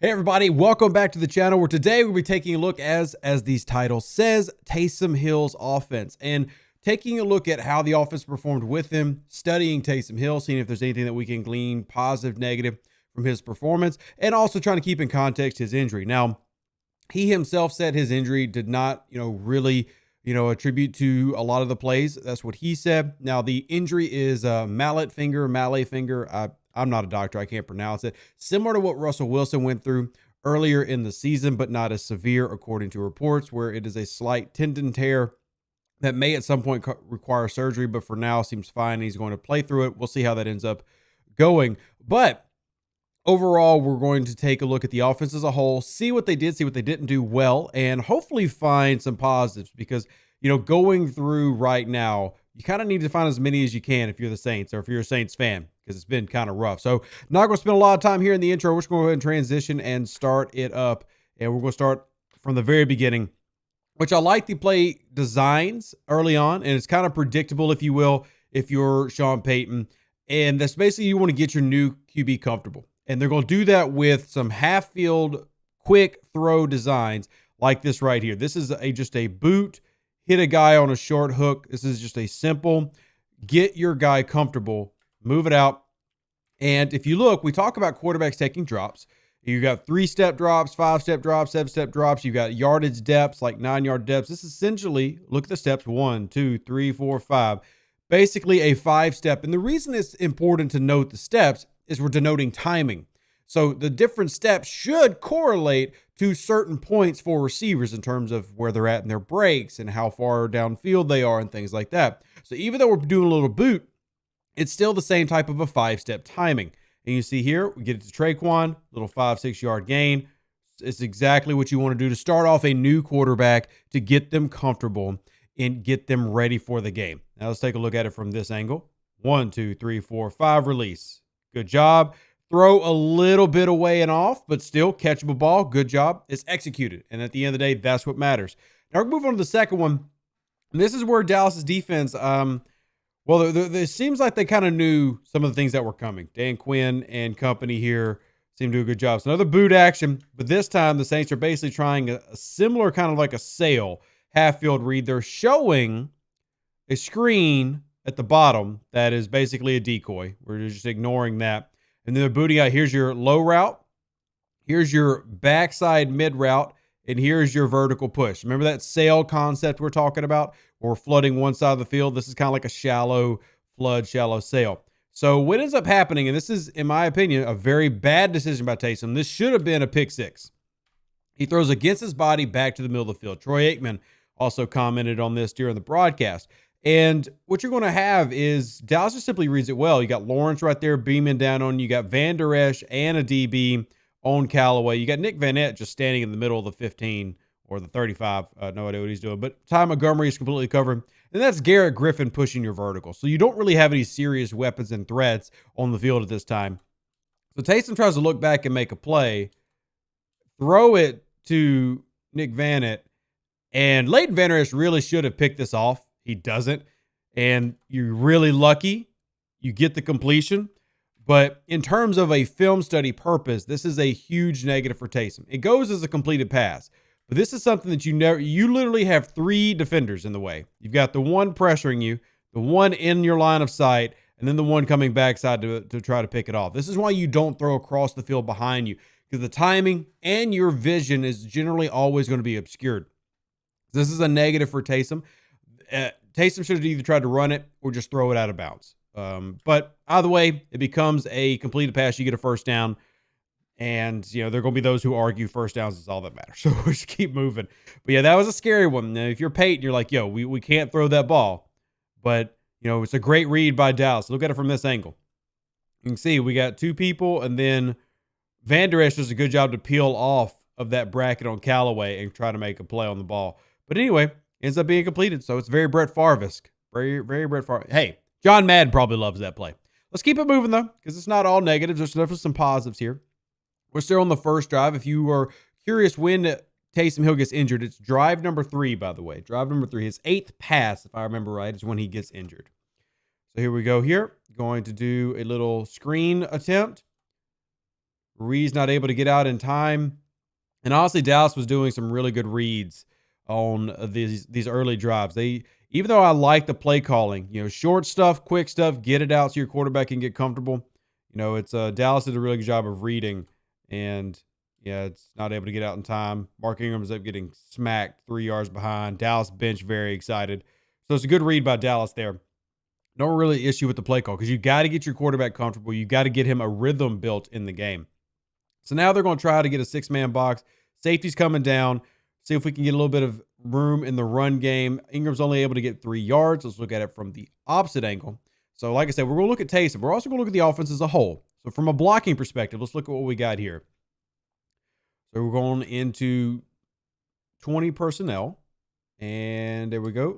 Hey everybody, welcome back to the channel where today we'll be taking a look as these titles says, Taysom Hill's offense, and taking a look at how the offense performed with him, studying Taysom Hill, seeing if there's anything that we can glean positive, negative from his performance, and also trying to keep in context his injury. Now, he himself said his injury did not, really, attribute to a lot of the plays. That's what he said. Now, the injury is mallet finger. I'm not a doctor. I can't pronounce it. Similar to what Russell Wilson went through earlier in the season, but not as severe, according to reports, where it is a slight tendon tear that may at some point require surgery, but for now seems fine. He's going to play through it. We'll see how that ends up going. But overall, we're going to take a look at the offense as a whole, see what they did, see what they didn't do well, and hopefully find some positives because, going through right now, you kind of need to find as many as you can if you're the Saints or if you're a Saints fan, because it's been kind of rough. So not going to spend a lot of time here in the intro. We're just going to go ahead and transition and start it up. And we're going to start from the very beginning, which I like the play designs early on. And it's kind of predictable, if you will, if you're Sean Payton. And that's basically you want to get your new QB comfortable. And they're going to do that with some half-field quick throw designs like this right here. This is just a boot, hit a guy on a short hook. This is just a simple get your guy comfortable, move it out. And if you look, we talk about quarterbacks taking drops. You got 3-step drops, 5-step drops, 7-step drops. You got yardage depths, like 9-yard depths. This is essentially, look at the steps, 1, 2, 3, 4, 5. Basically a 5-step. And the reason it's important to note the steps is we're denoting timing. So the different steps should correlate to certain points for receivers in terms of where they're at in their breaks and how far downfield they are and things like that. So even though we're doing a little boot, it's still the same type of a 5-step timing. And you see here, we get it to Traquan, little 5-6 yard gain. It's exactly what you want to do to start off a new quarterback to get them comfortable and get them ready for the game. Now let's take a look at it from this angle. 1, 2, 3, 4, 5, release. Good job. Throw a little bit away and off, but still catchable ball. Good job. It's executed. And at the end of the day, that's what matters. Now we're moving on to the second one. And this is where Dallas's defense, it seems like they kind of knew some of the things that were coming. Dan Quinn and company here seem to do a good job. So another boot action, but this time the Saints are basically trying a similar kind of like a sail half-field read. They're showing a screen at the bottom that is basically a decoy. We're just ignoring that. And then they're booting out. Here's your low route. Here's your backside mid route. And here's your vertical push. Remember that sail concept we're talking about? Where we're flooding one side of the field. This is kind of like a shallow flood, shallow sail. So what ends up happening, and this is, in my opinion, a very bad decision by Taysom. This should have been a pick six. He throws against his body back to the middle of the field. Troy Aikman also commented on this during the broadcast. And what you're going to have is Dallas just simply reads it well. You got Lawrence right there beaming down on you. You got Van Der Esch and a DB on Callaway. You got Nick Van Nett just standing in the middle of the 15 or the 35. No idea what he's doing. But Ty Montgomery is completely covered. And that's Garrett Griffin pushing your vertical. So you don't really have any serious weapons and threats on the field at this time. So Taysom tries to look back and make a play. Throw it to Nick Van Nett. And Leighton Van Der Esch really should have picked this off. He doesn't. And you're really lucky you get the completion. But in terms of a film study purpose, this is a huge negative for Taysom. It goes as a completed pass. But this is something that you literally have 3 defenders in the way. You've got the one pressuring you, the one in your line of sight, and then the one coming backside to try to pick it off. This is why you don't throw across the field behind you, because the timing and your vision is generally always going to be obscured. This is a negative for Taysom. Taysom should have either tried to run it or just throw it out of bounds. But either way, it becomes a completed pass. You get a first down. And, there are going to be those who argue first downs is all that matters. So we just keep moving. But, yeah, that was a scary one. Now, if you're Peyton, you're like, yo, we can't throw that ball. But, it's a great read by Dallas. Look at it from this angle. You can see we got 2 people, and then Van Der Esch does a good job to peel off of that bracket on Callaway and try to make a play on the ball. But anyway, ends up being completed. So it's very Brett Favre-esque. Very, very Brett Favre. Hey, John Madden probably loves that play. Let's keep it moving, though, because it's not all negatives. There's definitely some positives here. We're still on the first drive. If you are curious when Taysom Hill gets injured, it's drive number 3, by the way. Drive number 3. His 8th pass, if I remember right, is when he gets injured. So here we go here. Going to do a little screen attempt. Ruiz not able to get out in time. And honestly, Dallas was doing some really good reads on these early drives. Even though I like the play calling, short stuff, quick stuff, get it out so your quarterback can get comfortable. It's Dallas did a really good job of reading, and yeah, it's not able to get out in time. Mark Ingram's up getting smacked 3 yards behind. Dallas bench very excited. So it's a good read by Dallas there. No really issue with the play call because you got to get your quarterback comfortable. You got to get him a rhythm built in the game. So now they're going to try to get a 6-man box. Safety's coming down. See if we can get a little bit of room in the run game. Ingram's only able to get 3 yards. Let's look at it from the opposite angle. So like I said, we're going to look at Taysom. We're also going to look at the offense as a whole. So from a blocking perspective, let's look at what we got here. So we're going into 20 personnel. And there we go.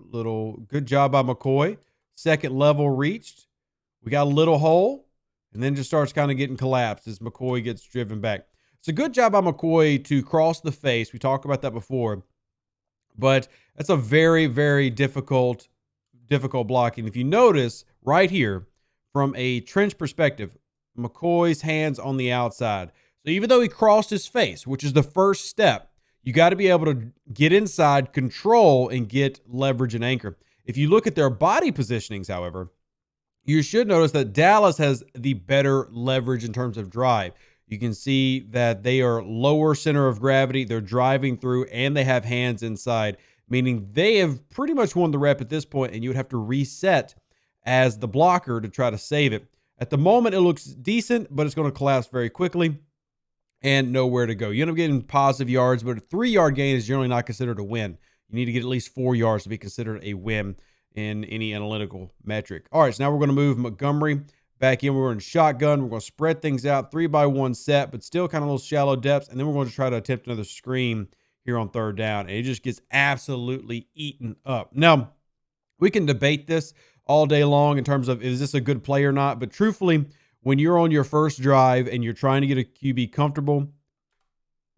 Good job by McCoy. Second level reached. We got a little hole. And then just starts kind of getting collapsed as McCoy gets driven back. It's a good job by McCoy to cross the face. We talked about that before. But that's a very, very difficult blocking. If you notice right here, from a trench perspective, McCoy's hands on the outside. So even though he crossed his face, which is the first step, you got to be able to get inside, control, and get leverage and anchor. If you look at their body positionings, however, you should notice that Dallas has the better leverage in terms of drive. You can see that they are lower center of gravity. They're driving through, and they have hands inside, meaning they have pretty much won the rep at this point, and you would have to reset as the blocker to try to save it. At the moment, it looks decent, but it's going to collapse very quickly and nowhere to go. You end up getting positive yards, but a 3-yard gain is generally not considered a win. You need to get at least 4 yards to be considered a win in any analytical metric. All right, so now we're going to move Montgomery back in. We're in shotgun. We're going to spread things out 3-by-1 set, but still kind of little shallow depths. And then we're going to try to attempt another screen here on third down. And it just gets absolutely eaten up. Now, we can debate this all day long in terms of is this a good play or not. But truthfully, when you're on your first drive and you're trying to get a QB comfortable,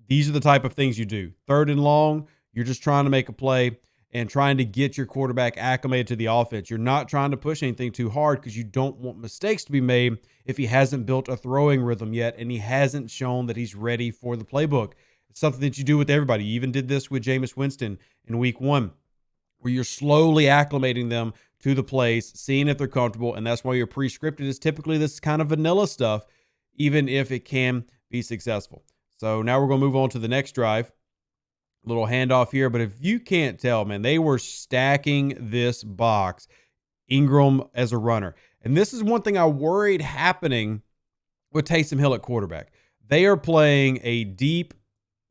these are the type of things you do. Third and long, you're just trying to make a play and trying to get your quarterback acclimated to the offense. You're not trying to push anything too hard because you don't want mistakes to be made if he hasn't built a throwing rhythm yet and he hasn't shown that he's ready for the playbook. It's something that you do with everybody. You even did this with Jameis Winston in week 1, where you're slowly acclimating them to the plays, seeing if they're comfortable, and that's why your pre-scripted is typically this kind of vanilla stuff, even if it can be successful. So now we're going to move on to the next drive. Little handoff here, but if you can't tell, man, they were stacking this box, Ingram as a runner. And this is one thing I worried happening with Taysom Hill at quarterback. They are playing a deep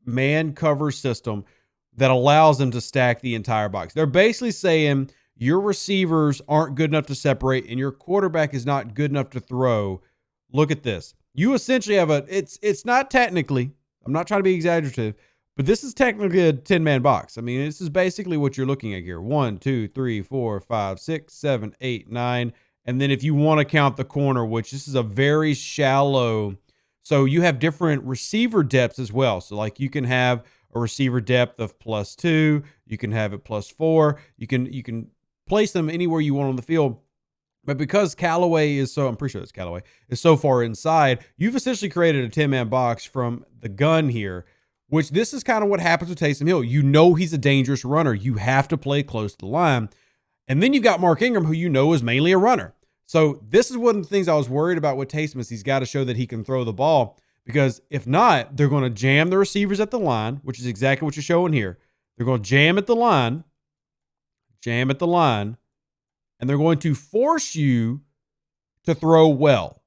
man cover system that allows them to stack the entire box. They're basically saying your receivers aren't good enough to separate and your quarterback is not good enough to throw. Look at this. You essentially have it's not technically, I'm not trying to be exaggerative, but this is technically a 10-man box. I mean, this is basically what you're looking at here. 1, 2, 3, 4, 5, 6, 7, 8, 9. And then if you want to count the corner, which this is a very shallow. So you have different receiver depths as well. So like you can have a receiver depth of +2. You can have it +4. You can place them anywhere you want on the field. But because Callaway is so, I'm pretty sure it's Callaway, is so far inside, you've essentially created a 10-man box from the gun here, which this is kind of what happens with Taysom Hill. You know he's a dangerous runner. You have to play close to the line. And then you've got Mark Ingram, who you know is mainly a runner. So this is one of the things I was worried about with Taysom is he's got to show that he can throw the ball. Because if not, they're going to jam the receivers at the line, which is exactly what you're showing here. They're going to jam at the line, and they're going to force you to throw well.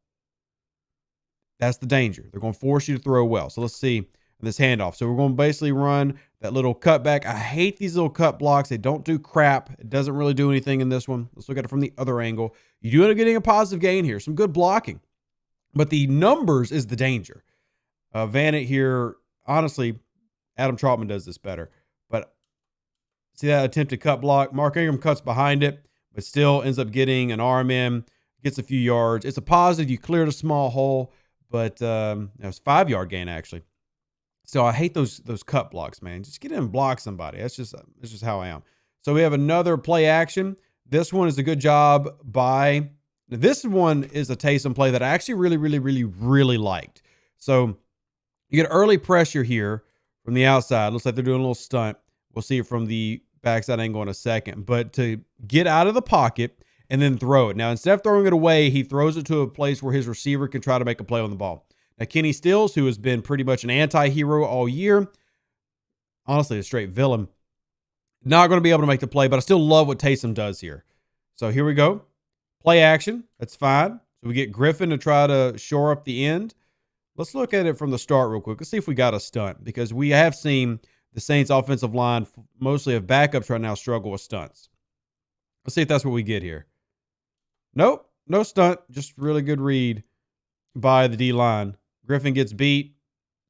That's the danger. They're going to force you to throw well. So let's see this handoff. So we're going to basically run that little cutback. I hate these little cut blocks. They don't do crap. It doesn't really do anything in this one. Let's look at it from the other angle. You do end up getting a positive gain here. Some good blocking. But the numbers is the danger. Vanit here, honestly, Adam Trautman does this better. But see that attempted cut block? Mark Ingram cuts behind it, but still ends up getting an arm in, gets a few yards. It's a positive. You cleared a small hole, but it was a 5-yard gain, actually. So I hate those cut blocks, man. Just get in and block somebody. That's just how I am. So we have another play action. This one is a good job by. This one is a Taysom play that I actually really liked. So You get early pressure here from the outside. Looks like they're doing a little stunt. We'll see it from the backside angle in a second. But to get out of the pocket and then throw it. Now, instead of throwing it away, he throws it to a place where his receiver can try to make a play on the ball. Now, Kenny Stills, who has been pretty much an anti-hero all year, honestly, a straight villain, not going to be able to make the play, but I still love what Taysom does here. So here we go. Play action. That's fine. So we get Griffin to try to shore up the end. Let's look at it from the start real quick. Let's see if we got a stunt, because we have seen the Saints offensive line, mostly of backups right now, struggle with stunts. Let's see if that's what we get here. Nope, no stunt. Just really good read by the D-line. Griffin gets beat.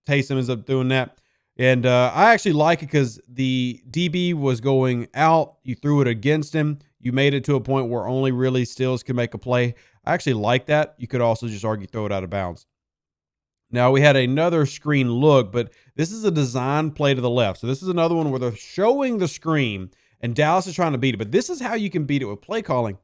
Taysom ends up doing that. And I actually like it because the DB was going out. You threw it against him. You made it to a point where only really Stills can make a play. I actually like that. You could also just argue throw it out of bounds. Now, we had another screen look, but this is a design play to the left. So this is another one where they're showing the screen, and Dallas is trying to beat it. But this is how you can beat it with play calling.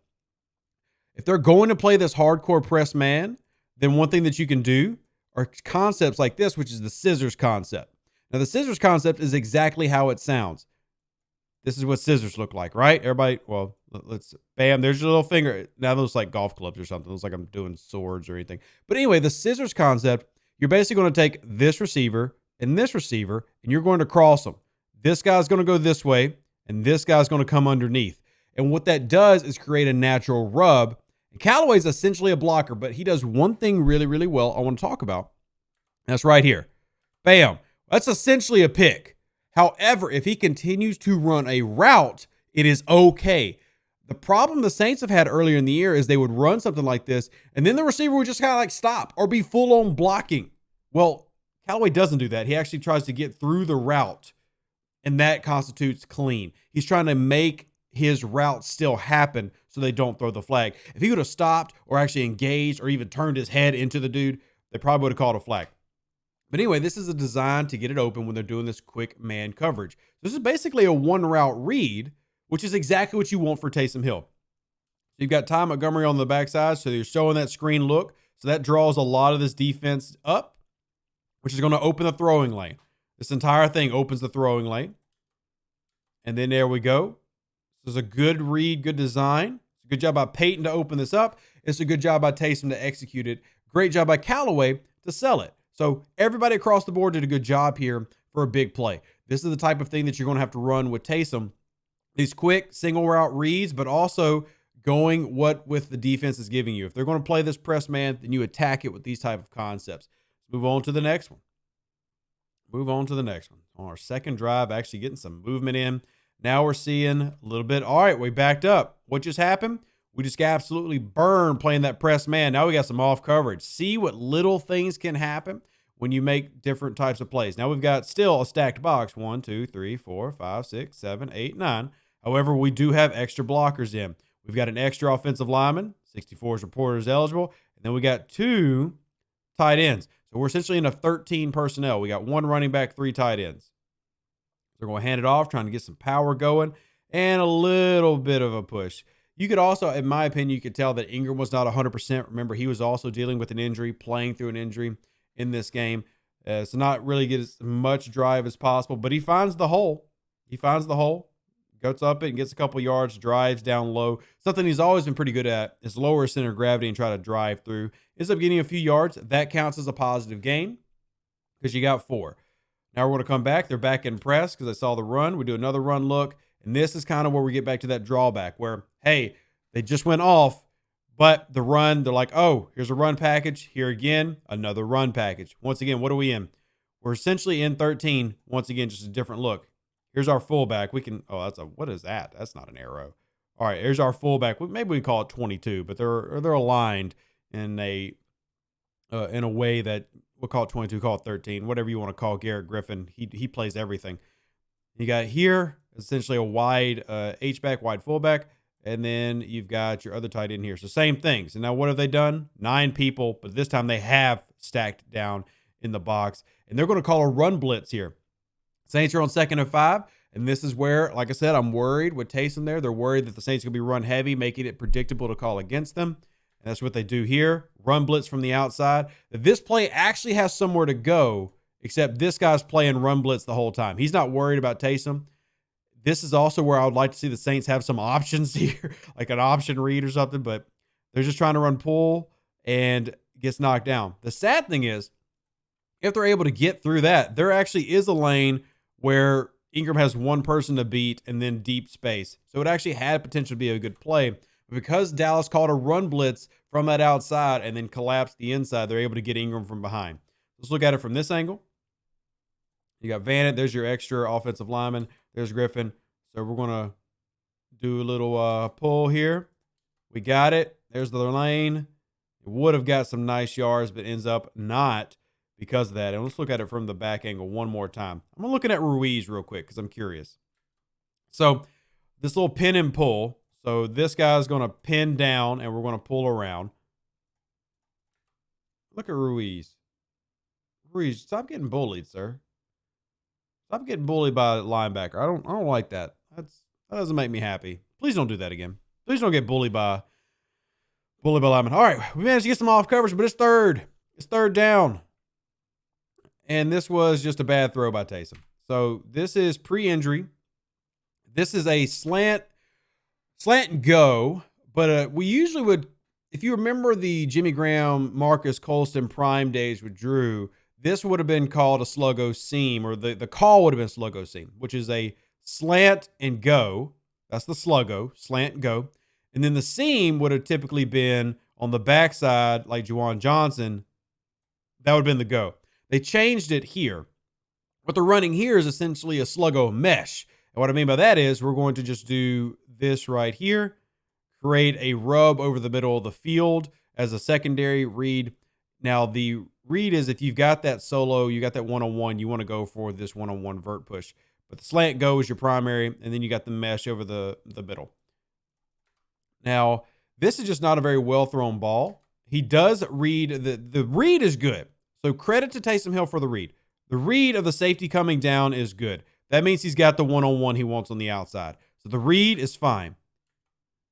If they're going to play this hardcore press man, then one thing that you can do are concepts like this, which is the scissors concept. Now, the scissors concept is exactly how it sounds. This is what scissors look like, right? Everybody, well, let's, bam, there's your little finger. Now those like golf clubs or something. It looks like I'm doing swords or anything. But anyway, the scissors concept, you're basically going to take this receiver, and you're going to cross them. This guy's going to go this way, and this guy's going to come underneath. And what that does is create a natural rub. And Callaway's essentially a blocker, but he does one thing really, really well I want to talk about. That's right here. Bam. That's essentially a pick. However, if he continues to run a route, it is okay. The problem the Saints have had earlier in the year is they would run something like this, and then the receiver would just kind of like stop or be full-on blocking. Well, Callaway doesn't do that. He actually tries to get through the route, and that constitutes clean. He's trying to make his route still happen so they don't throw the flag. If he would have stopped or actually engaged or even turned his head into the dude, they probably would have called a flag. But anyway, this is a design to get it open when they're doing this quick man coverage. This is basically a one route read, which is exactly what you want for Taysom Hill. So you've got Ty Montgomery on the backside, so you're showing that screen look. So that draws a lot of this defense up, which is going to open the throwing lane. This entire thing opens the throwing lane. And then there we go. This is a good read, good design. It's a good job by Peyton to open this up. It's a good job by Taysom to execute it. Great job by Callaway to sell it. So everybody across the board did a good job here for a big play. This is the type of thing that you're going to have to run with Taysom. These quick single route reads, but also going with the defense is giving you. If they're going to play this press man, then you attack it with these type of concepts. Let's move on to the next one. On our second drive, actually getting some movement in. Now we're seeing a little bit. All right, we backed up. What just happened? We just got absolutely burned playing that press man. Now we got some off coverage. See what little things can happen when you make different types of plays. Now we've got still a stacked box. 1, 2, 3, 4, 5, 6, 7, 8, 9. However, we do have extra blockers in. We've got an extra offensive lineman. 64 is reporters eligible. And then we got 2 tight ends. So we're essentially in a 13 personnel. We got 1 running back, 3 tight ends. They're going to hand it off, trying to get some power going, and a little bit of a push. You could also, in my opinion, you could tell that Ingram was not 100%. Remember, he was also dealing with an injury, playing through an injury in this game. So not really get as much drive as possible, but he finds the hole. Goes up it and gets a couple yards, drives down low. Something he's always been pretty good at is lower center of gravity and try to drive through. Ends up getting a few yards. That counts as a positive gain because you got 4. Now we're going to come back. They're back in press because I saw the run. We do another run look. And this is kind of where we get back to that drawback where, hey, they just went off, but the run, they're like, oh, here's a run package. Here again, another run package. Once again, what are we in? We're essentially in 13. Once again, just a different look. Here's our fullback. We can, what is that? That's not an arrow. All right, here's our fullback. Maybe we call it 22, but they're aligned in a way that we'll call it 22, call it 13, whatever you want to call Garrett Griffin. He plays everything. You got here, essentially a wide H-back, wide fullback, and then you've got your other tight end here. So same things. And now what have they done? 9 people, but this time they have stacked down in the box. And they're going to call a run blitz here. Saints are on 2nd and 5, and this is where, like I said, I'm worried with Taysom there. They're worried that the Saints are going to be run heavy, making it predictable to call against them. And that's what they do here. Run blitz from the outside. This play actually has somewhere to go, except this guy's playing run blitz the whole time. He's not worried about Taysom. This is also where I would like to see the Saints have some options here, like an option read or something, but they're just trying to run pull and gets knocked down. The sad thing is, if they're able to get through that, there actually is a lane where Ingram has one person to beat and then deep space. So it actually had potential to be a good play. But because Dallas called a run blitz from that outside and then collapsed the inside, they're able to get Ingram from behind. Let's look at it from this angle. You got Vanett. There's your extra offensive lineman. There's Griffin. So we're going to do a little pull here. We got it. There's the lane. It would have got some nice yards, but ends up not because of that. And let's look at it from the back angle one more time. I'm looking at Ruiz real quick because I'm curious. So this little pin and pull. So this guy's going to pin down and we're going to pull around. Look at Ruiz. Ruiz, stop getting bullied, sir. Stop getting bullied by a linebacker. I don't like that. That doesn't make me happy. Please don't do that again. Please don't get bullied by linemen. All right, we managed to get some off coverage, but it's third. It's third down. And this was just a bad throw by Taysom. So this is pre-injury. This is a slant and go, but we usually would, if you remember the Jimmy Graham, Marcus Colston prime days with Drew, this would have been called a sluggo seam, or the call would have been sluggo seam, which is a slant and go. That's the sluggo, slant and go. And then the seam would have typically been on the backside, like Juwan Johnson. That would have been the go. They changed it here. What they're running here is essentially a Slugo Mesh. And what I mean by that is we're going to just do this right here, create a rub over the middle of the field as a secondary read. Now, the read is if you've got that solo, you got that one-on-one, you want to go for this one-on-one vert push. But the slant go is your primary, and then you got the mesh over the middle. Now, this is just not a very well-thrown ball. He does read. The read is good. So credit to Taysom Hill for the read. The read of the safety coming down is good. That means he's got the one-on-one he wants on the outside. So the read is fine.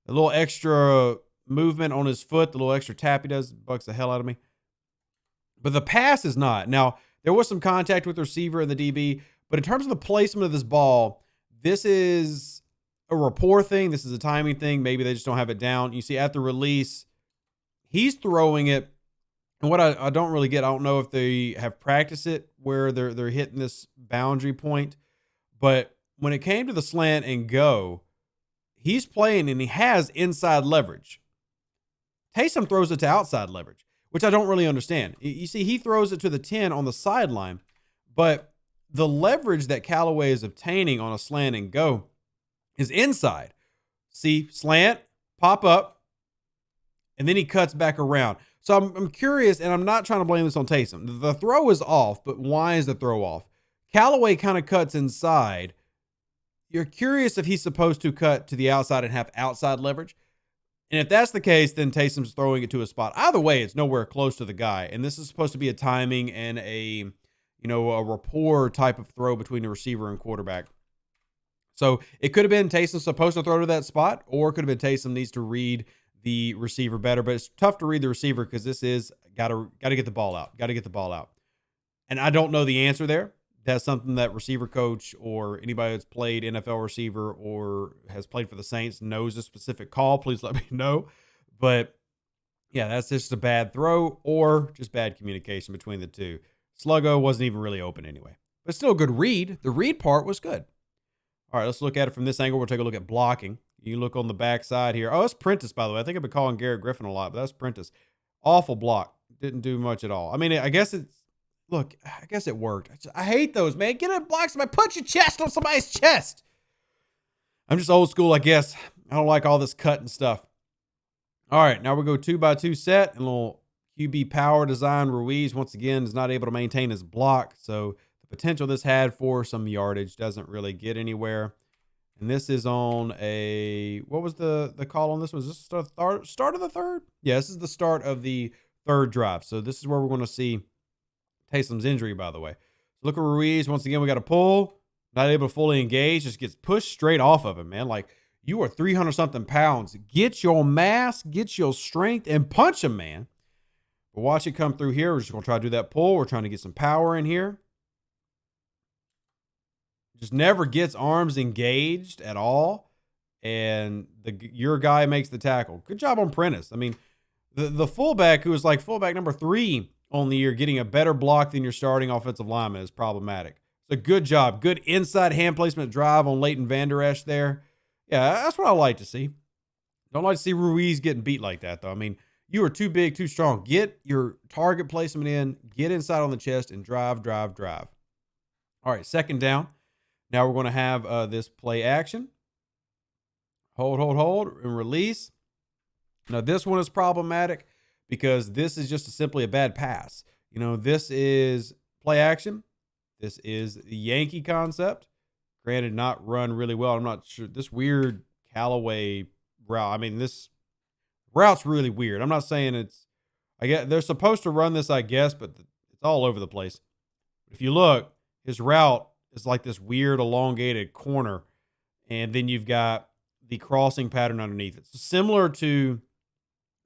A little extra movement on his foot, the little extra tap he does, bucks the hell out of me. But the pass is not. Now, there was some contact with the receiver and the DB, but in terms of the placement of this ball, this is a rapport thing. This is a timing thing. Maybe they just don't have it down. You see at the release, he's throwing it. And what I don't really get, I don't know if they have practiced it where they're hitting this boundary point. But when it came to the slant and go, he's playing and he has inside leverage. Taysom throws it to outside leverage, which I don't really understand. You see, he throws it to the 10 on the sideline, but the leverage that Callaway is obtaining on a slant and go is inside. See, slant, pop up, and then he cuts back around. So I'm curious, and I'm not trying to blame this on Taysom. The throw is off, but why is the throw off? Callaway kind of cuts inside. You're curious if he's supposed to cut to the outside and have outside leverage. And if that's the case, then Taysom's throwing it to a spot. Either way, it's nowhere close to the guy. And this is supposed to be a timing and a rapport type of throw between the receiver and quarterback. So it could have been Taysom supposed to throw to that spot, or it could have been Taysom needs to read the receiver better. But it's tough to read the receiver because this is got to get the ball out. Got to get the ball out. And I don't know the answer there. That's something that receiver coach or anybody that's played NFL receiver or has played for the Saints knows a specific call. Please let me know. But yeah, that's just a bad throw or just bad communication between the two. Slugo wasn't even really open anyway, but still a good read. The read part was good. All right, let's look at it from this angle. We'll take a look at blocking. You look on the back side here. Oh, that's Prentice, by the way. I think I've been calling Garrett Griffin a lot, but that's Prentice. Awful block. Didn't do much at all. I mean, I guess it worked. I hate those, man. Get in blocks. Somebody put your chest on somebody's chest. I'm just old school, I guess. I don't like all this cutting stuff. All right, now we go 2x2 set and a little QB power design. Ruiz, once again, is not able to maintain his block. So the potential this had for some yardage doesn't really get anywhere. And this is on what was the call on this? Was this the start of the third? Yeah, this is the start of the third drive. So this is where we're going to see Taysom's injury, by the way. Look at Ruiz. Once again, we got a pull. Not able to fully engage. Just gets pushed straight off of him, man. Like, you are 300-something pounds. Get your mass, get your strength, and punch him, man. But watch it come through here. We're just going to try to do that pull. We're trying to get some power in here. just never gets arms engaged at all. And your guy makes the tackle. Good job on Prentice. I mean, the fullback, who was like fullback number 3 on the year, getting a better block than your starting offensive lineman is problematic. So good job. Good inside hand placement drive on Leighton Vander Esch there. Yeah, that's what I like to see. Don't like to see Ruiz getting beat like that, though. I mean, you are too big, too strong. Get your target placement in, get inside on the chest, and drive, drive, drive. All right, second down. Now we're going to have this play action. Hold, and release. Now, this one is problematic because this is just simply a bad pass. You know, this is play action. This is the Yankee concept. Granted, not run really well. I'm not sure. This weird Callaway route. I mean, this route's really weird. I'm not saying it's, I guess they're supposed to run this, I guess, but it's all over the place. If you look, his route is like this weird elongated corner, and then you've got the crossing pattern underneath. It's similar to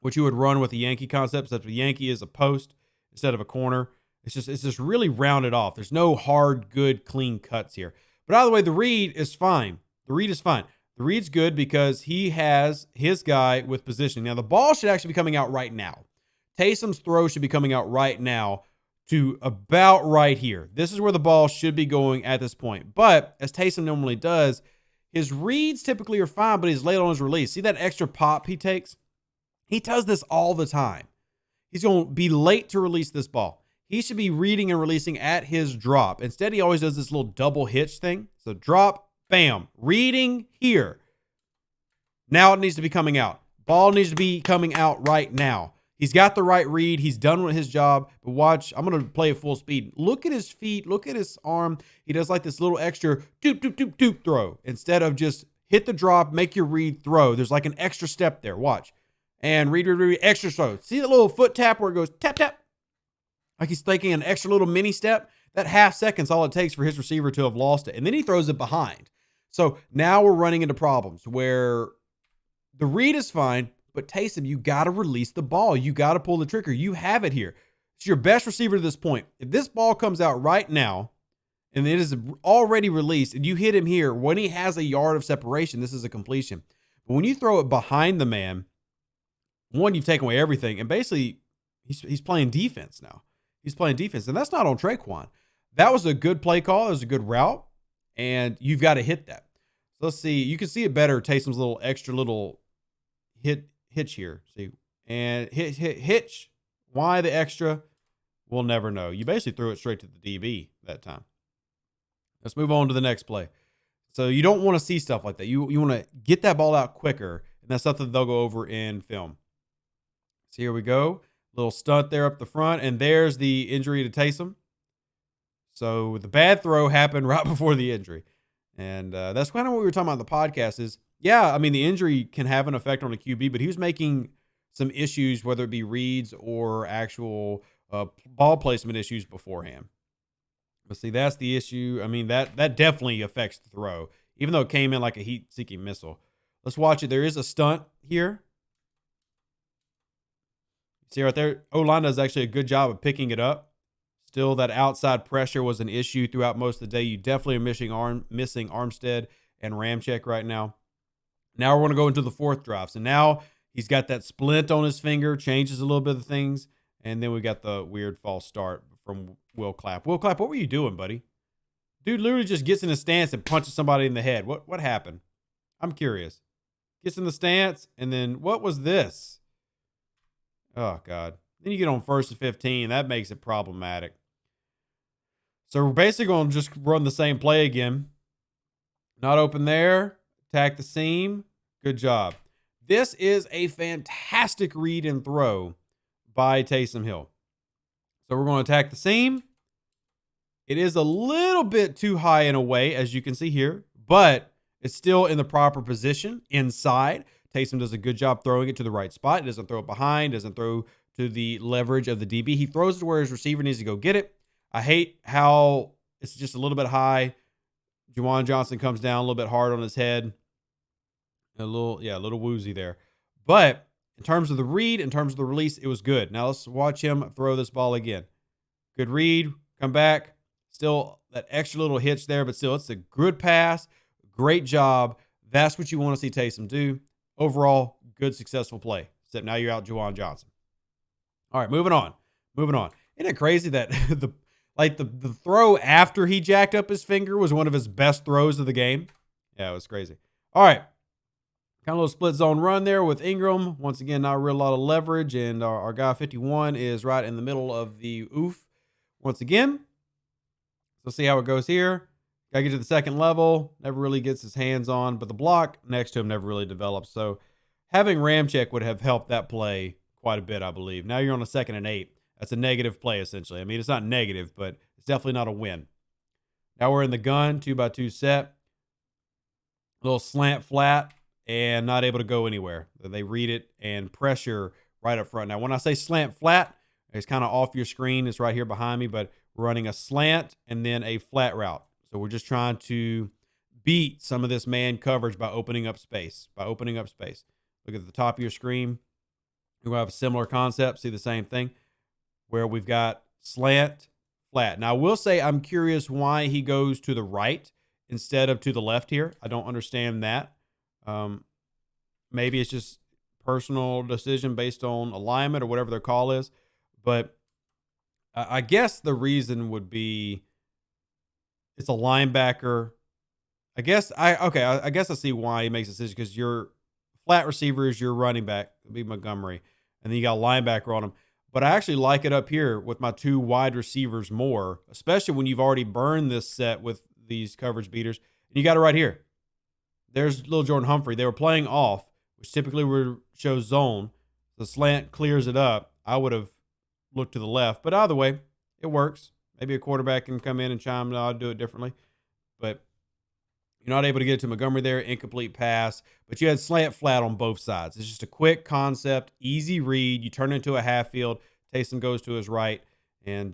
what you would run with the Yankee concept, except the Yankee is a post instead of a corner. It's just really rounded off. There's no hard, good, clean cuts here. But either way, the read is fine. The read's good because he has his guy with positioning. Now, the ball should actually be coming out right now. Taysom's throw should be coming out right now to about right here. This is where the ball should be going at this point. But as Taysom normally does, his reads typically are fine, but he's late on his release. See that extra pop he takes? He does this all the time. He's going to be late to release this ball. He should be reading and releasing at his drop. Instead, he always does this little double hitch thing. So drop, bam, reading here. Now it needs to be coming out. Ball needs to be coming out right now. He's got the right read. He's done with his job. But watch, I'm going to play at full speed. Look at his feet. Look at his arm. He does like this little extra doop, doop, doop, doop throw. Instead of just hit the drop, make your read, throw. There's like an extra step there. Watch. And read, extra throw. See the little foot tap where it goes tap, tap? Like he's taking an extra little mini step. That half second's all it takes for his receiver to have lost it. And then he throws it behind. So now we're running into problems where the read is fine, but Taysom, you got to release the ball. You got to pull the trigger. You have it here. It's your best receiver to this point. If this ball comes out right now and it is already released and you hit him here, when he has a yard of separation, this is a completion. But when you throw it behind the man, one, you've taken away everything. And basically, he's playing defense now. He's playing defense. And that's not on Traquan. That was a good play call. It was a good route. And you've got to hit that. So let's see. You can see it better. Taysom's little extra little hitch here. See? And hitch. Why the extra? We'll never know. You basically threw it straight to the DB that time. Let's move on to the next play. So you don't want to see stuff like that. You want to get that ball out quicker. And that's something they'll go over in film. So here we go. Little stunt there up the front. And there's the injury to Taysom. So the bad throw happened right before the injury. And that's kind of what we were talking about on the podcast is, yeah, I mean, the injury can have an effect on a QB, but he was making some issues, whether it be reads or actual ball placement issues beforehand. But see, that's the issue. I mean, that definitely affects the throw, even though it came in like a heat-seeking missile. Let's watch it. There is a stunt here. See right there, O-line does actually a good job of picking it up. Still, that outside pressure was an issue throughout most of the day. You definitely are missing Armstead and Ramczyk right now. Now we're going to go into the fourth drive. So now he's got that splint on his finger, changes a little bit of things, and then we got the weird false start from Will Clapp. Will Clapp, what were you doing, buddy? Dude literally just gets in a stance and punches somebody in the head. What happened? I'm curious. Gets in the stance, and then what was this? Oh, God. Then you get on 1st and 15. That makes it problematic. So we're basically going to just run the same play again. Not open there. Attack the seam. Good job. This is a fantastic read and throw by Taysom Hill. So we're going to attack the seam. It is a little bit too high in a way, as you can see here, but it's still in the proper position inside. Taysom does a good job throwing it to the right spot. He doesn't throw it behind, doesn't throw to the leverage of the DB. He throws it where his receiver needs to go get it. I hate how it's just a little bit high. Juwan Johnson comes down a little bit hard on his head. A little woozy there. But in terms of the read, in terms of the release, it was good. Now let's watch him throw this ball again. Good read. Come back. Still that extra little hitch there, but still it's a good pass. Great job. That's what you want to see Taysom do. Overall, good, successful play. Except now you're out Juwan Johnson. All right, moving on. Moving on. Isn't it crazy that the throw after he jacked up his finger was one of his best throws of the game? Yeah, it was crazy. All right. Kind of a little split zone run there with Ingram. Once again, not a real lot of leverage, and our guy 51 is right in the middle of the oof. Once again, let's see how it goes here. Got to get to the second level. Never really gets his hands on, but the block next to him never really develops. So having Ramczyk would have helped that play quite a bit, I believe. Now you're on a 2nd and 8. That's a negative play, essentially. I mean, it's not negative, but it's definitely not a win. Now we're in the gun, 2x2 set. A little slant flat and not able to go anywhere. They read it and pressure right up front. Now, when I say slant flat, it's kind of off your screen. It's right here behind me, but we're running a slant and then a flat route. So we're just trying to beat some of this man coverage by opening up space. Look at the top of your screen. We're going to have a similar concept. See the same thing where we've got slant, flat. Now, I will say I'm curious why he goes to the right instead of to the left here. I don't understand that. Maybe it's just personal decision based on alignment or whatever their call is. But I guess the reason would be it's a linebacker. I guess I see why he makes a decision, because your flat receiver is your running back, it'll be Montgomery, and then you got a linebacker on him. But I actually like it up here with my 2 wide receivers more, especially when you've already burned this set with these coverage beaters. And you got it right here. There's little Jordan Humphrey. They were playing off, which typically would show zone. The slant clears it up. I would have looked to the left, but either way, it works. Maybe a quarterback can come in and chime. No, I'll do it differently. But you're not able to get it to Montgomery there. Incomplete pass. But you had slant flat on both sides. It's just a quick concept, easy read. You turn it into a half field. Taysom goes to his right and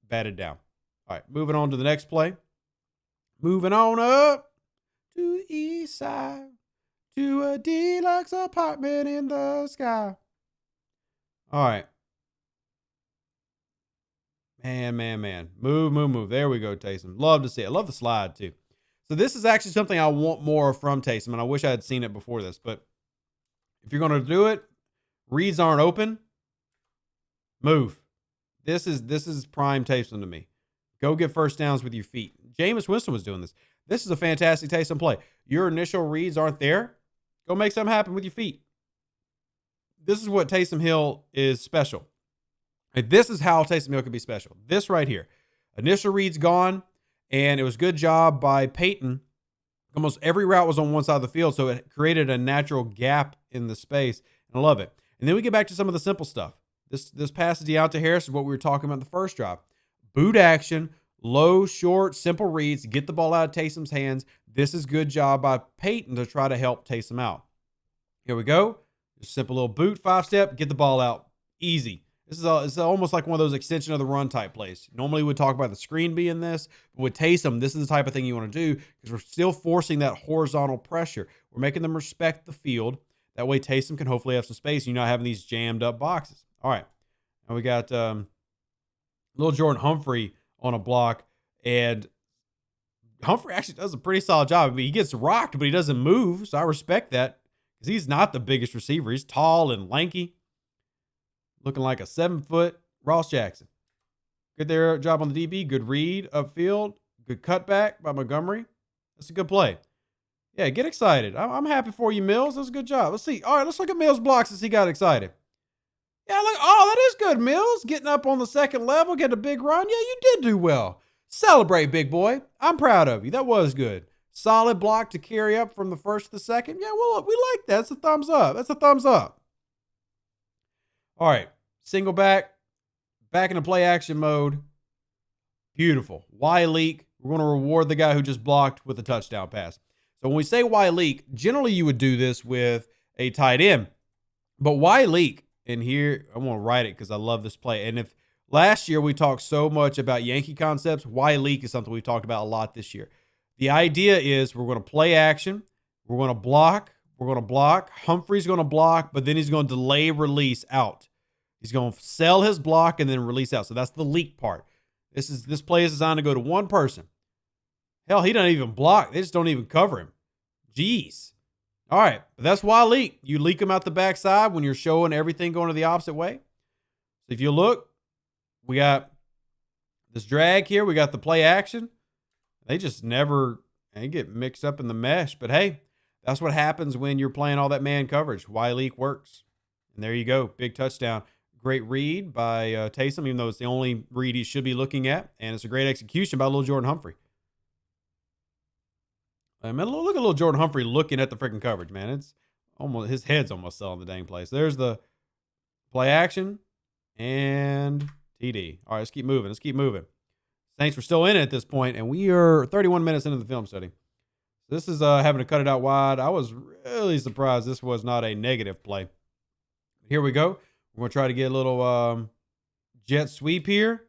batted down. All right, moving on to the next play. Moving on up to the east side to a deluxe apartment in the sky. All right. Man. Move. There we go, Taysom. Love to see it. Love the slide, too. So this is actually something I want more from Taysom, and I wish I had seen it before this. But if you're going to do it, reads aren't open, move. This is prime Taysom to me. Go get first downs with your feet. Jameis Winston was doing this. This is a fantastic Taysom play. Your initial reads aren't there. Go make something happen with your feet. This is what Taysom Hill is special. And this is how Taysom Hill could be special. This right here. Initial reads gone, and it was good job by Peyton. Almost every route was on one side of the field, so it created a natural gap in the space, and I love it. And then we get back to some of the simple stuff. This pass to Deontay Harris is what we were talking about in the first drive. Boot action, low, short, simple reads, get the ball out of Taysom's hands. This is good job by Peyton to try to help Taysom out. Here we go. Just simple little boot, 5-step, get the ball out. Easy. It's almost like one of those extension of the run type plays. Normally we'd talk about the screen being this, but with Taysom, this is the type of thing you want to do because we're still forcing that horizontal pressure. We're making them respect the field. That way Taysom can hopefully have some space and you're not having these jammed up boxes. All right. Now we got little Jordan Humphrey on a block, and Humphrey actually does a pretty solid job. I mean, he gets rocked, but he doesn't move, so I respect that because he's not the biggest receiver. He's tall and lanky, looking like a 7-foot Ross Jackson. Good there, job on the DB. Good read upfield. Good cutback by Montgomery. That's a good play. Yeah, get excited. I'm happy for you, Mills. That's a good job. Let's see. All right, let's look at Mills' blocks since he got excited. Yeah, look. Oh, that is good, Mills. Getting up on the second level, getting a big run. Yeah, you did do well. Celebrate, big boy. I'm proud of you. That was good. Solid block to carry up from the first to the second. Yeah, well, we like that. That's a thumbs up. That's a thumbs up. All right. Single back in the play action mode. Beautiful. Y leak. We're going to reward the guy who just blocked with a touchdown pass. So when we say Y leak, generally you would do this with a tight end. But Y leak, and here I'm going to write it because I love this play. And if last year we talked so much about Yankee concepts, Y leak is something we've talked about a lot this year. The idea is we're going to play action. We're going to block. We're going to block. Humphrey's going to block, but then he's going to delay release out. He's going to sell his block and then release out. So that's the leak part. This play is designed to go to one person. Hell, he doesn't even block. They just don't even cover him. Jeez. All right, but that's why I leak. You leak them out the backside when you're showing everything going to the opposite way. So if you look, we got this drag here. We got the play action. They just never get mixed up in the mesh. But hey, that's what happens when you're playing all that man coverage. Why leak works. And there you go. Big touchdown. Great read by Taysom, even though it's the only read he should be looking at. And it's a great execution by little Jordan Humphrey. I mean, look at little Jordan Humphrey looking at the freaking coverage, man. It's almost, his head's almost selling the dang place. There's the play action and TD. All right, let's keep moving. Let's keep moving. Saints were still in it at this point, and we are 31 minutes into the film study. This is having to cut it out wide. I was really surprised this was not a negative play. Here we go. We're going to try to get a little jet sweep here.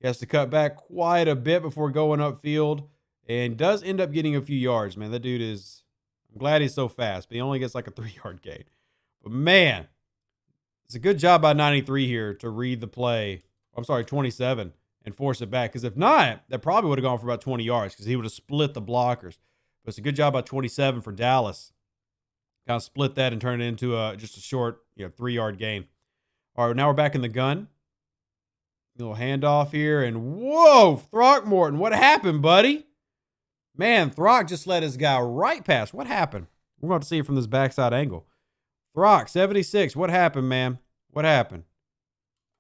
He has to cut back quite a bit before going upfield. And does end up getting a few yards, man. That dude is, I'm glad he's so fast, but he only gets like a 3-yard gain. But man, it's a good job by 93 here to read the play. I'm sorry, 27, and force it back. Because if not, that probably would have gone for about 20 yards because he would have split the blockers. But it's a good job by 27 for Dallas. Kind of split that and turn it into just a short 3-yard gain. All right, now we're back in the gun. Little handoff here, and whoa, Throckmorton, what happened, buddy? Man, Throck just let his guy right past. What happened? We're going to see it from this backside angle. Throck, 76. What happened, man? What happened?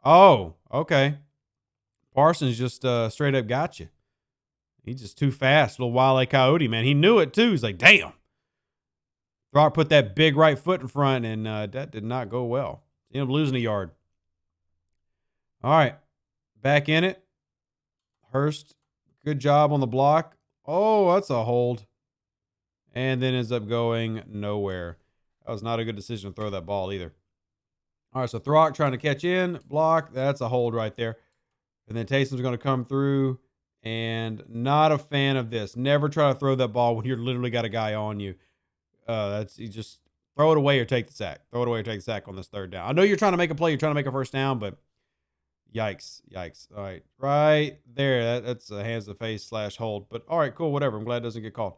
Oh, okay. Parsons just straight up got you. He's just too fast. Little Wile E. Coyote, man. He knew it, too. He's like, damn. Throck put that big right foot in front, and that did not go well. He ended up losing a yard. All right. Back in it. Hurst, good job on the block. Oh, that's a hold. And then ends up going nowhere. That was not a good decision to throw that ball either. All right, so Throck trying to catch in, block. That's a hold right there. And then Taysom's going to come through, and not a fan of this. Never try to throw that ball when you're literally got a guy on you. You just throw it away or take the sack. Throw it away or take the sack on this third down. I know you're trying to make a play. You're trying to make a first down, but yikes. All right, right there. That's a hands to face / hold. But all right, cool, whatever. I'm glad it doesn't get called.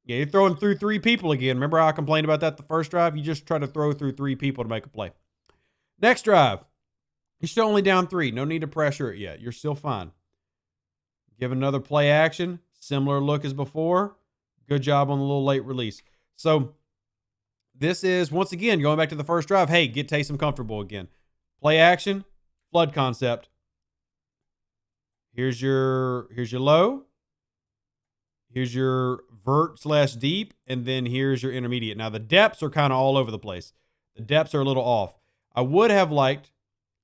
Yeah, you're throwing through 3 people again. Remember how I complained about that the first drive? You just try to throw through 3 people to make a play. Next drive. You're still only down 3. No need to pressure it yet. You're still fine. Give another play action. Similar look as before. Good job on the little late release. So this is, once again, going back to the first drive. Hey, get Taysom comfortable again. Play action. Flood concept. Here's your low. Here's your vert / deep. And then here's your intermediate. Now the depths are kind of all over the place. The depths are a little off. I would have liked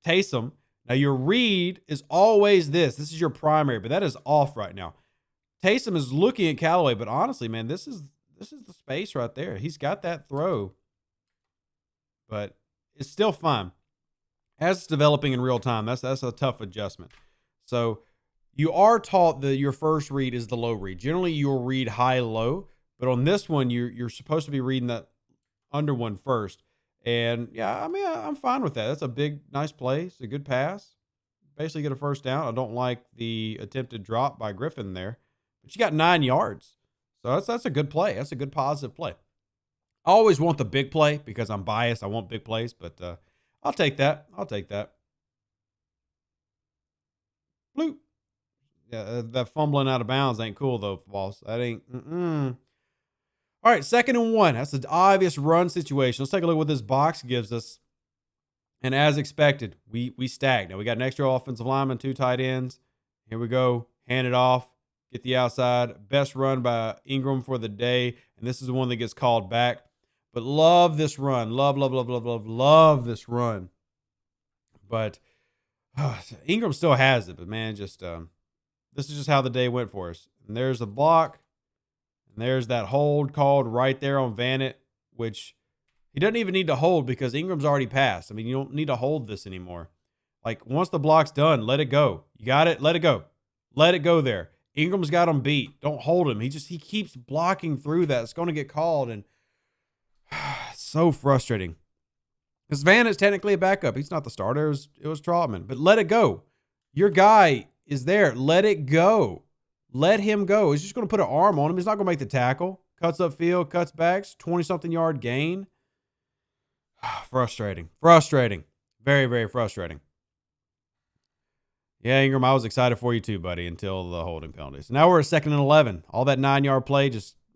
Taysom. Now your read is always this. This is your primary, but that is off right now. Taysom is looking at Callaway, but honestly, man, this is the space right there. He's got that throw, but it's still fine. As it's developing in real time, that's a tough adjustment. So you are taught that your first read is the low read. Generally, you'll read high-low, but on this one, you're supposed to be reading that under one first. And, yeah, I mean, I'm fine with that. That's a big, nice play. It's a good pass. Basically get a first down. I don't like the attempted drop by Griffin there. But you got 9 yards. So that's a good play. That's a good positive play. I always want the big play because I'm biased. I want big plays, but I'll take that. Bloop. Yeah, that fumbling out of bounds ain't cool, though, boss. That ain't. All right, 2nd and 1. That's an obvious run situation. Let's take a look at what this box gives us. And as expected, we stack. Now, we got an extra offensive lineman, 2 tight ends. Here we go. Hand it off. Get the outside. Best run by Ingram for the day. And this is the one that gets called back. But love this run. Love this run. But Ingram still has it. But, man, just this is just how the day went for us. And there's the block. And there's that hold called right there on Vanett, which he doesn't even need to hold because Ingram's already passed. I mean, you don't need to hold this anymore. Like, once the block's done, let it go. You got it? Let it go. Let it go there. Ingram's got him beat. Don't hold him. He keeps blocking through that. It's going to get called, and so frustrating. Because Van is technically a backup. He's not the starter. It was Trautman. But let it go. Your guy is there. Let it go. Let him go. He's just going to put an arm on him. He's not going to make the tackle. Cuts upfield, cuts backs, 20-something yard gain. Frustrating. Frustrating. Very, very frustrating. Yeah, Ingram, I was excited for you too, buddy, until the holding penalties. Now we're at 2nd and 11. All that 9-yard play,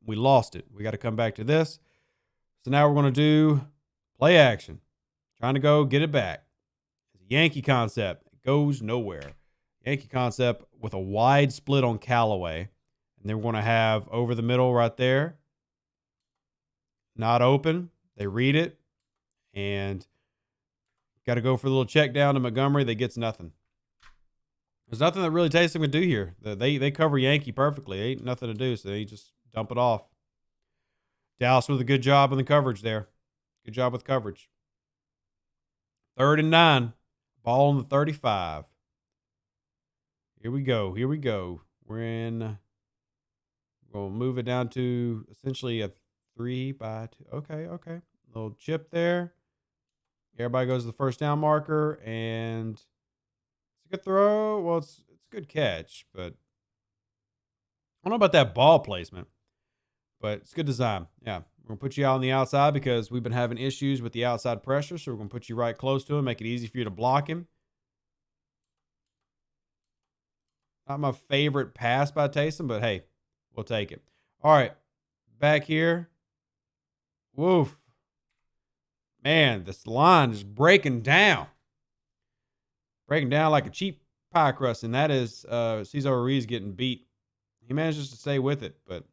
we lost it. We got to come back to this. So now we're going to do play action. Trying to go get it back. It's a Yankee concept. It goes nowhere. Yankee concept with a wide split on Callaway. And then we're going to have over the middle right there. Not open. They read it. And got to go for a little check down to Montgomery. They gets nothing. There's nothing that really Taysom can do here. They cover Yankee perfectly. Ain't nothing to do, so they just dump it off. Dallas with a good job in the coverage there. Good job with coverage. 3rd and 9. Ball on the 35. Here we go. Here we go. We'll move it down to essentially a 3-by-2. Okay. Little chip there. Everybody goes to the first down marker, and it's a good throw. Well, it's a good catch, but I don't know about that ball placement, but it's good design. Yeah, we're going to put you out on the outside because we've been having issues with the outside pressure, so we're going to put you right close to him, make it easy for you to block him. Not my favorite pass by Taysom, but hey, we'll take it. All right, back here. Woof. Man, this line is breaking down. Breaking down like a cheap pie crust, and that is Cesar Ruiz getting beat. He manages to stay with it, but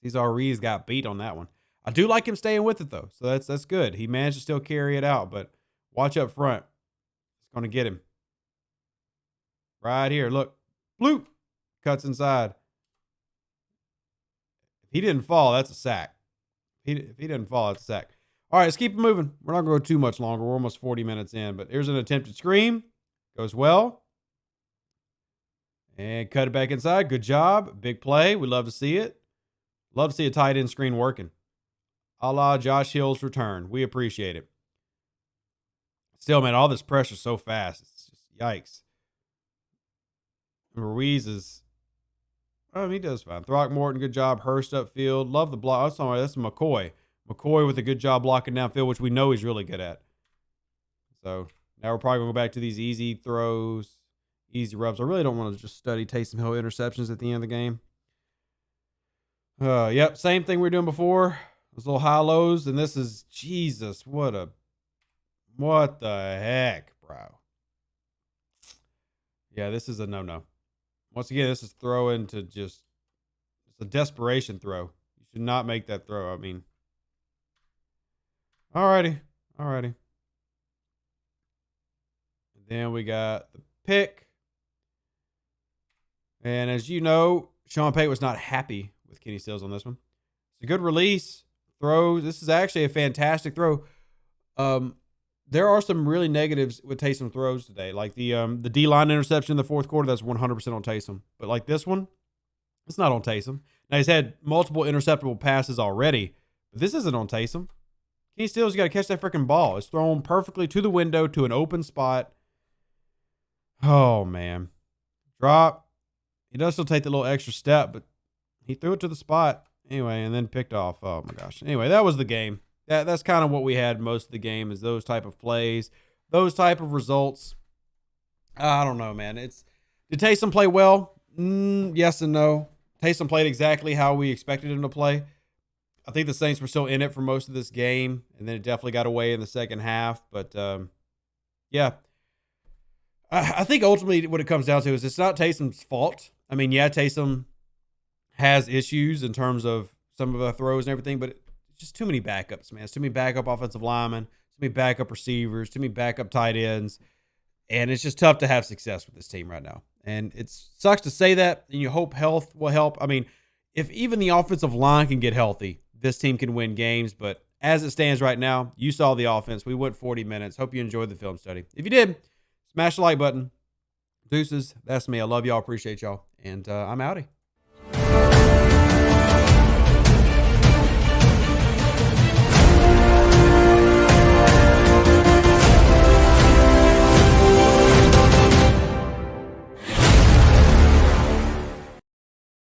Cesar Ruiz got beat on that one. I do like him staying with it, though, so that's good. He managed to still carry it out, but watch up front. It's going to get him. Right here, look. Bloop. Cuts inside. If he didn't fall, that's a sack. If he didn't fall, that's a sack. All right, let's keep it moving. We're not going to go too much longer. We're almost 40 minutes in, but here's an attempted screen. Goes well. And cut it back inside. Good job. Big play. We love to see it. Love to see a tight end screen working. A la Josh Hill's return. We appreciate it. Still, man, all this pressure so fast. It's just yikes. Ruiz is, he does fine. Throckmorton, good job. Hurst upfield. Love the block. Oh, sorry, that's McCoy. McCoy with a good job blocking downfield, which we know he's really good at. So now we're probably going to go back to these easy throws, easy rubs. I really don't want to just study Taysom Hill interceptions at the end of the game. Yep, same thing we were doing before. Those little high lows, and this is, Jesus, what the heck, bro? Yeah, this is a no-no. Once again, this is throwing to just, it's a desperation throw. You should not make that throw. I mean, alrighty. And then we got the pick. And as you know, Sean Payton was not happy with Kenny Stills on this one. It's a good release. Throw. This is actually a fantastic throw. There are some really negatives with Taysom throws today. Like the D-line interception in the fourth quarter, that's 100% on Taysom. But like this one, it's not on Taysom. Now, he's had multiple interceptable passes already, but this isn't on Taysom. Kenny Stills, you got to catch that freaking ball. It's thrown perfectly to the window to an open spot. Oh, man. Drop. He does still take the little extra step, but he threw it to the spot anyway and then picked off. Oh, my gosh. Anyway, that was the game. That's kind of what we had most of the game, is those type of plays, those type of results. I don't know, man. Did Taysom play well? Yes and no. Taysom played exactly how we expected him to play. I think the Saints were still in it for most of this game, and then it definitely got away in the second half. But, yeah. I think ultimately what it comes down to is it's not Taysom's fault. I mean, yeah, Taysom has issues in terms of some of the throws and everything, but it's just too many backups, man. It's too many backup offensive linemen, too many backup receivers, too many backup tight ends, and it's just tough to have success with this team right now. And it sucks to say that, and you hope health will help. I mean, if even the offensive line can get healthy, this team can win games. But as it stands right now, you saw the offense. We went 40 minutes. Hope you enjoyed the film study. If you did, smash the like button. Deuces. That's me. I love y'all. Appreciate y'all. And I'm outie.